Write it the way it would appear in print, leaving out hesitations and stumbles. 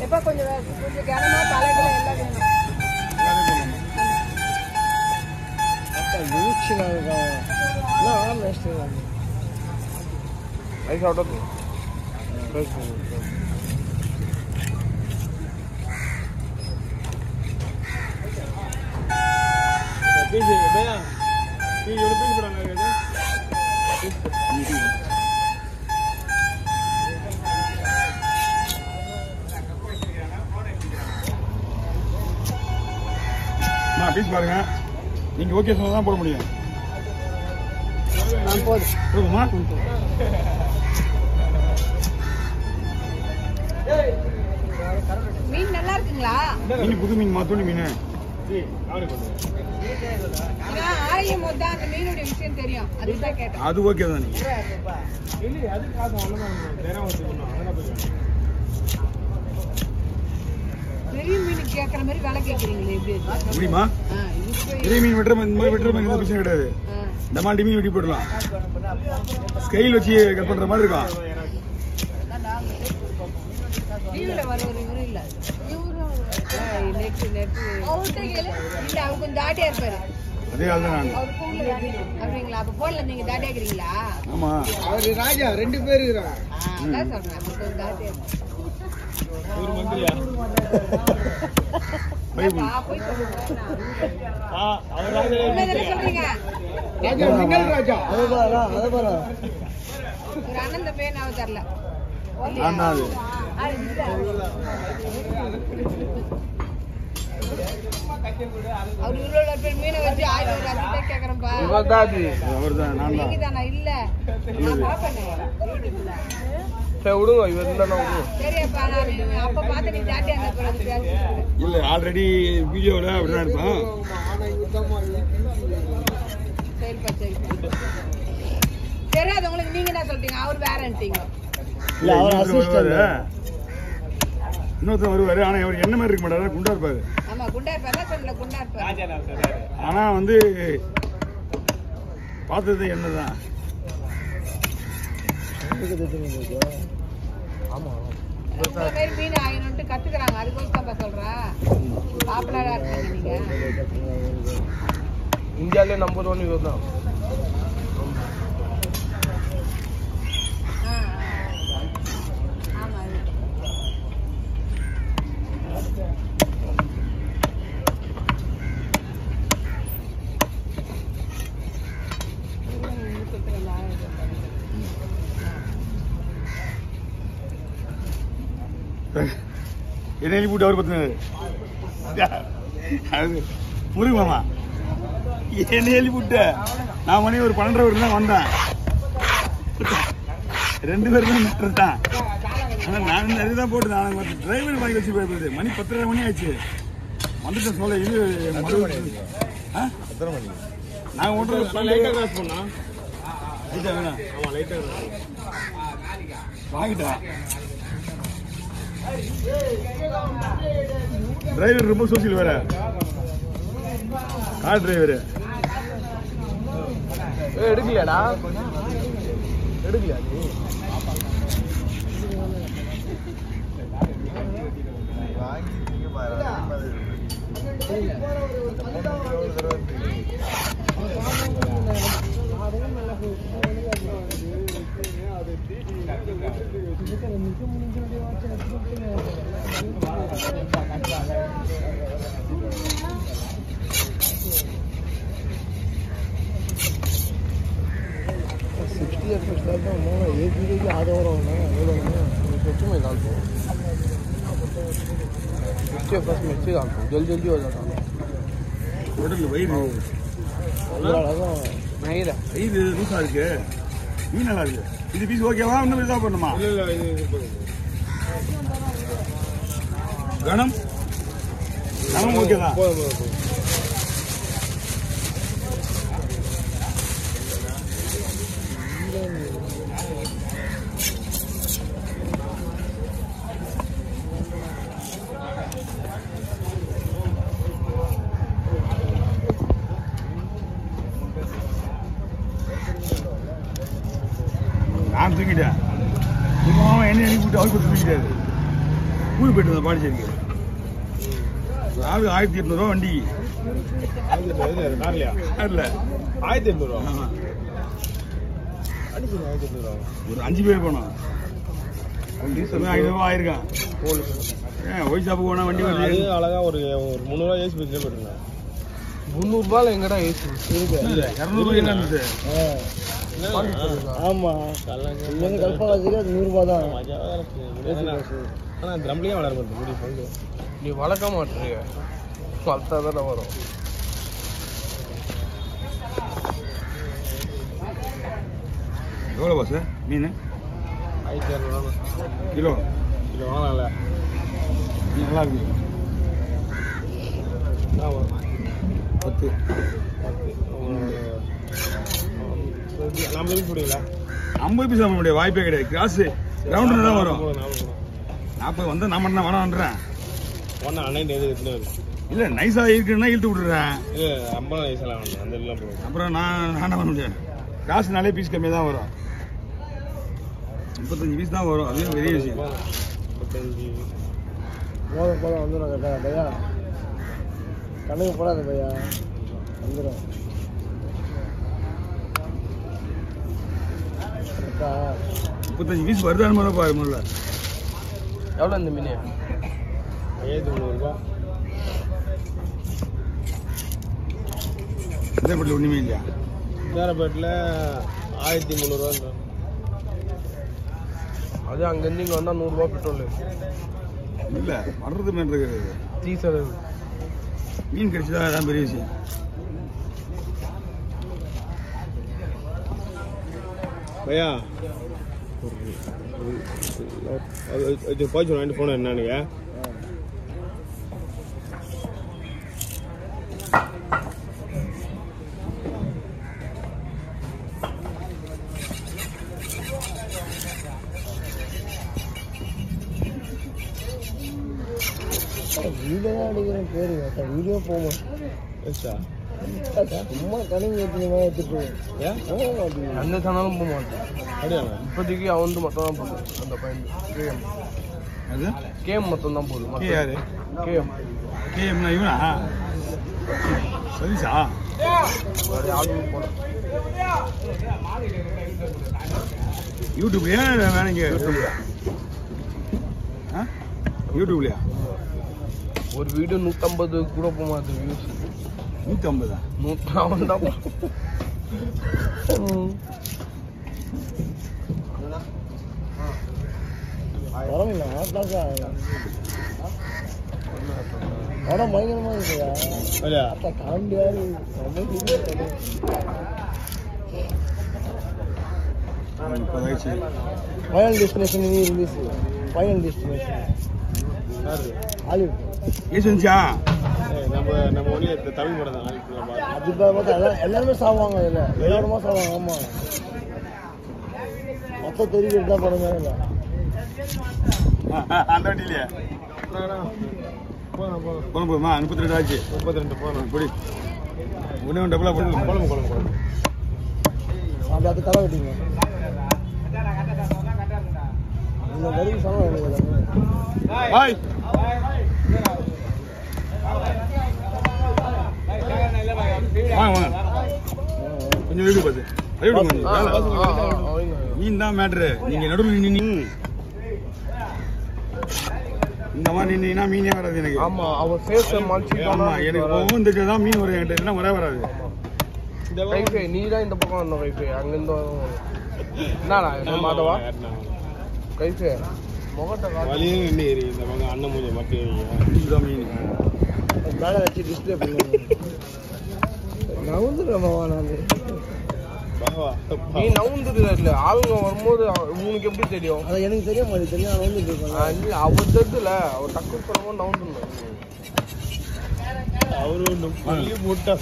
எப்ப கொஞ்சம் கனமா தலைகளை எல்லாம் வேணும். பீஸ் பாருங்க, நீங்க ஓகே சொன்னா தான் போட முடியும். நான் போதுமா? மீன் நல்லா இருக்குங்களா? மீன் புது மீன் மாத்தோண்டி மீன். ஆரியம் போது அந்த மீனுடைய விஷயம் தெரியும், அதுதான் கேட்டேன். அது ஓகே தான். பெரிய மீன் கேட்கற மாதிரி விலை கேட்கறீங்களே, எப்படி முடியுமா? பெரிய மீன் வெட்டுற இந்த மாதிரி வெட்டுற மாதிரி எந்த பிரச்சனை கிடையாது. இந்த மாதிரி மீன் வெட்டி போடலாம். ஸ்கைல் வச்சு கட் பண்ற மாதிரி இருக்கும். டிவில வர ஒரு இவரு இல்ல, அவர் கொஞ்சம் தாட்டியா இருப்பாரு. அதே ஆள் தான் நான். அப்படிங்களா? அப்ப போன்ல நீங்க தாட்டியா இருக்கிறீங்களா? ஆமா, அவரு ராஜா 2 பேர் இருக்காங்க. அதான் சொல்றேன், அப்ப கொஞ்சம் தாட்டியா இருப்பாரு. ஒரு மந்திரியா சொல்றீங்க ராஜா மின்னல் ராஜா. ஒரு அண்ணன் தம்பி நான் தரல. அவர் இவ்வளவு பேர் மீனை வச்சு 1000 ரூபாய் கேக்குறேன்பா. அவர்தான், நான் தான். நீங்கதானா? இல்ல நான் பாப்பேன். விடுங்க, இவர் இருந்தா சரியப்பா, நான் அப்ப பார்த்து நீ தாட்டி அந்த பிறகு பேசு. இல்ல, ஆல்ரெடி வீடியோல அப்படிதான் இருப்பான். சரிப்பா சரிப்பா. தெரியாது உங்களுக்கு, நீங்க என்ன சொல்றீங்க? அவர் வேறன்ட்டீங்க. இல்ல, அவர் அசிஸ்டன்ட். இன்னொருத்தர் வருவாரு, ஆனா அவர் என்ன மாதிரி இருக்க மாட்டாரு, குண்டா இருப்பாரு. ஆமா, குண்டா இருப்பாரு. சொன்ன குண்டா இருப்பாரு. ஆனா வந்து பார்த்தது என்னதான். மீன் ஆகணும்ட்டு கத்துக்கிறாங்க, அதுக்கோசம் சொல்றேன். பாப்புலரா இருக்கீங்க நீங்க. இந்தியாவிலே நம்பர் 1 இவர் தான். ஆமா, என்ன எழுதி போட்டு அவர் பத்தினாரு முருகு மாமா, என்ன எழுதி போட்டு நான் மணி ஒரு 12 தான் வந்தேன். 2 பேருமே மீட்டர் தான். ஆனால் நான் நிறைய தான் போட்டு நான் டிரைவர் வாங்கி வச்சு போயிருந்தது. மணி 10:30 மணி ஆயிடுச்சு. வந்துட்டேன் சொல்ல. இது நாங்கள் ஒன்று லைட்டாக கிராஸ் பண்ணோம். லைட்டாக வேணா? ஆமாம், லைட்டாக வாங்கிட்டேன். டிரைவர் ரொம்ப சோசியல் வேற, கார் டிரைவர். எடுக்கலையாடா? எடுக்கலையா? एक वीडियो की आधा हो रहा हूँ मैं डालता हूँ। फर्स्ट मिर्ची डालता हूँ, जल्दी जल्दी हो जाता हूँ। இது லூசா இருக்கு, மீன் நல்லா இருக்கு. இது பீஸ் ஓகேவா? இன்னும் இதா பண்ணுமா? கணம் கணம் ஓகேதான். நான் தூக்கிட்டேன். என்ன எழுதி விட்டு அவர் தூக்கிட்டாரு. ஊருக்கு போயிட்டு இருந்தேன் பாண்டிச்சேரிக்கு. ஒரு ஆளு 1800 ரூபா வண்டிக்கு. 1800 கார்லையா? இல்ல 1800 ரூபா. ஆமா. அடிச்சு 1800 ரூபா. ஒரு 5 பேர் போனோம். டீசல் 500 ரூபா ஆயிருக்கான். ஒய் ஷாப்புக்கு போனா வண்டி அது வருது. அழகா ஒரு 300 ரூபா ஏசி பைக்ல போயிருந்தேன். 300 ரூபாயில எங்கடா ஏசி இருக்கு? 200 ரூபாய் என்ன இருந்துச்சு? ஆமா. இங்க கல்பாவாசிக்கு அது 100 ரூபாய் தான். ஆனா ட்ரம்லயே வளர மாட்டேங்குது முடி ஃபுல்லு. நீ வளர்க்க மாட்டீங்க. வளர்த்தா தான் வரும். எவ்வளோ பாஸ் மீன்? 1200 கிலோ. கிலோ வாங்கல. மீன் நல்லா இருக்கு. 10. நம்ம எப்படி போடுவீங்களா? 50 பைசா பண்ண முடியாது, வாய்ப்பே கிடையாது. கிராஸ் ரவுண்டு தான் வரும். 40 வந்தா நான் மட்டும் தான் வேணான்றேன். ஒன்னா அன்னைக்கு எது எடுத்துட்டு வருது? இல்ல நைஸா இருக்குன்னா இழுத்து விட்டுறேன். இது ரொம்ப நைஸெல்லாம் வேணும். அந்த எல்லாம் போடுவோம். அப்புறம் நான் என்ன பண்ண முடியும்? காசுனாலே பீஸ் கம்மியாக தான் வரும். 35 பீஸ் தான் வரும். அதுவும் பெரிய விஷயம். 35 போதும் வந்துடும் கேட்டா பையா, கண்ணுக்கு போடாத பையா, வந்துடும். 35 பீஸ் வருதான்னு முதல்ல பாரு. முதல்ல எவ்வளோ இந்த மீன்? 5300 ரூபா. இந்த பட்டில் ஒன்றுமே இல்லையா? சேரப்பேட்டில் 1300 ரூபா. அது அங்கேருந்து இங்கே வந்தால் 100 ரூபா பெட்ரோல் இல்லை வர்றது மீன் இருக்கிறது. டீசல். மீன் கிடைச்சதா அதான் பெரிய விஷயம். பையா போச்சு வாங்கிட்டு போனேன் என்னன்னு. வீடியோ தான் அடிக்கிறேன் பேரு வீடியோ போகும். சும்மா கடைங்க எடுத்துட்டு அந்த சேனலும் போக மாட்டேன். அப்படியா? இப்போதைக்கு அவன் மட்டும் தான் போகுது. அந்த பையன் கேஎம், அது கேஎம் மட்டும் தான் போகுது. கே யாரு? கேஎம் கேஎம்னா இவனா? சதீஷா? வேறு யாரும் போகல. யூடியூப்லையா வேணுங்க? யூடியூப்லையா? ஒரு வீடியோ 150 கூட போக மாட்டேன் வியூஸ். 150? 100 தான். பரவாயில்ல படம் பயங்கரமா இருக்குயா. காண்டியாரு final destination release. Final destination Hollywood. ஏசன்ஸா? நம்ம ஒன்லி தமிழ் படம் தான். அது பார்த்தா எல்லாருமே சாவாங்க. அதில் எல்லாருமா சாவாங்க. ஆமாம், மொத்த தெரிவிக்கிறதா படம் தான் இல்லை. அந்த வண்டியிலையா? போதுமா? 32 ஆச்சு. 32 போகணும். பொடி ஒன்று டபுளாக போடணும். குழம்பு அப்படி அது தலை வெட்டிங்க. இந்த வரைக்கும் சாவாங்க. பாய் வாங்க வாங்க கொஞ்சம் வீடு பார்த்து மீன் தான் மேட்ரு. நீங்க நடுவில் நின்று இந்த மாதிரி நின்னீங்கன்னா மீனே வராது எனக்கு. ஆமா, அவன் ஃபேஸை மாற்றி. ஆமா, எனக்கு ஒவ்வொரு தெரிஞ்சதான் மீன் வரும் என்கிட்ட, இல்லைன்னா வரவே வராது. வைஃபை நீ தான் இந்த பக்கம் வந்த வைஃபை அங்கேருந்து வரும். என்னடா மாதவா கைஃபை முகத்தை வழியே நின்று ஏறி இந்த பக்கம் அண்ணன் மூஞ்ச மட்டும் இதுதான் மீன். மேலே வச்சு டிஸ்பிளே பண்ணுவாங்க. நவுந்துடுறமாவா நான் நீ நவுந்துடுற இல்லை. ஆளுங்க வரும்போது உனக்கு எப்படி தெரியும்? அது எனக்கு தெரிய மாதிரி தெரியும். நான் வந்துட்டு இருக்கேன். இல்லை அவர் தெரியுதுல, அவர் டக்குன்னு சொல்லும்போது நவுந்துடணும். அவரு ஒன்று மூட்டை